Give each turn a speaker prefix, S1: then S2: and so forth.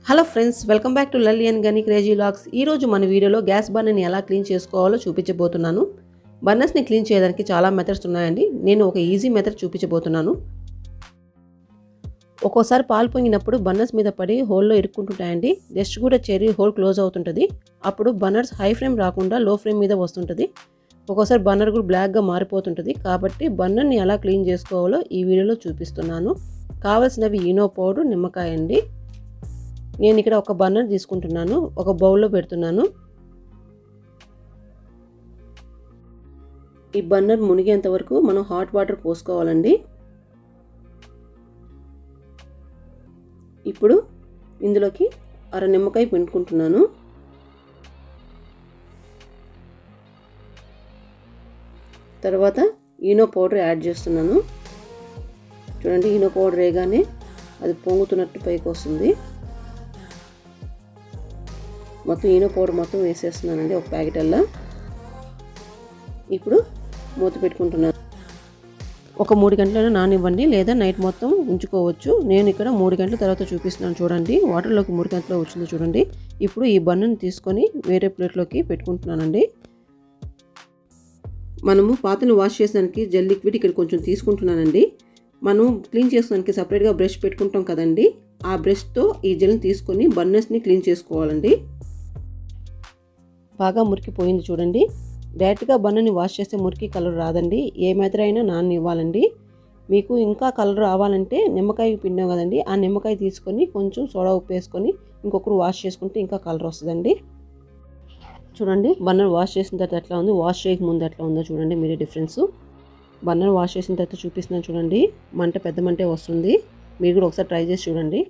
S1: Hello friends, welcome back to Lalli and గని crazy vlogs. ఈరోజు మన వీడియోలో గ్యాస్ బర్నర్ని ఎలా క్లీన్ చేసుకోవాలో చూపించబోతున్నాను. బర్నర్స్ని క్లీన్ చేయడానికి చాలా మెథడ్స్ ఉన్నాయండి. నేను ఒక ఈజీ మెథడ్ చూపించబోతున్నాను. ఒక్కోసారి పాలు పొంగినప్పుడు బర్నర్స్ మీద పడి హోల్లో ఇరుక్కుంటుంటాయండి. డస్ట్ కూడా చేరి హోల్ క్లోజ్ అవుతుంటుంది. అప్పుడు బర్నర్స్ హై ఫ్లేమ్ రాకుండా లో ఫ్లేమ్ మీద వస్తుంటుంది. ఒక్కోసారి బర్నర్ కూడా బ్లాక్గా మారిపోతుంటుంది. కాబట్టి బర్నర్ని ఎలా క్లీన్ చేసుకోవాలో ఈ వీడియోలో చూపిస్తున్నాను. కావాల్సినవి ఈనో పౌడర్, నిమ్మకాయ అండి. నేను ఇక్కడ ఒక బర్నర్ తీసుకుంటున్నాను, ఒక బౌల్లో పెడుతున్నాను. ఈ బర్నర్ మునిగేంత వరకు మనం హాట్ వాటర్ పోసుకోవాలండి. ఇప్పుడు ఇందులోకి అర నిమ్మకాయ పిండుకుంటున్నాను. తర్వాత ఈనో పౌడర్ యాడ్ చేస్తున్నాను. చూడండి, ఈనో పౌడర్ వేయగానే అది పొంగుతున్నట్టు పైకి వస్తుంది. మొత్తం ఈనో పౌడర్ మొత్తం వేసేస్తున్నానండి ఒక ప్యాకెట్ అలా. ఇప్పుడు మూత పెట్టుకుంటున్నాను. ఒక 3 గంటలను నానివ్వండి, లేదా నైట్ మొత్తం ఉంచుకోవచ్చు. నేను ఇక్కడ 3 గంటల తర్వాత చూపిస్తున్నాను. చూడండి, వాటర్లోకి 3 గంటలో వచ్చింది చూడండి. ఇప్పుడు ఈ బర్నర్ని తీసుకొని వేరే ప్లేట్లోకి పెట్టుకుంటున్నానండి. మనము పాత్రను వాష్ చేసడానికి జెల్ లిక్విడ్ ఇక్కడ కొంచెం తీసుకుంటున్నానండి. మనం క్లీన్ చేసుకోవడానికి సపరేట్గా బ్రష్ పెట్టుకుంటాం కదండి, ఆ బ్రష్తో ఈ జెల్ని తీసుకొని బర్నర్స్ని క్లీన్ చేసుకోవాలండి. బాగా మురికిపోయింది చూడండి. డైరెక్ట్గా బర్నర్ని వాష్ చేస్తే మురికి కలర్ రాదండి. ఏ మెథడ్ అయినా నాననివ్వాలండి. మీకు ఇంకా కలర్ రావాలంటే నిమ్మకాయ పిండాం కదండి, ఆ నిమ్మకాయ తీసుకొని కొంచెం సోడా ఉప్పు వేసుకొని ఇంకొకరు వాష్ చేసుకుంటే ఇంకా కలర్ వస్తుందండి. చూడండి, బర్నర్ వాష్ చేసిన తర్వాత ఎట్లా ఉంది, వాష్ చేయకముందు ఎట్లా ఉందో చూడండి మీరే డిఫరెన్స్. బర్నర్ వాష్ చేసిన తర్వాత చూపిస్తున్నాను చూడండి, మంట పెద్ద మంటే వస్తుంది. మీరు కూడా ఒకసారి ట్రై చేసి చూడండి.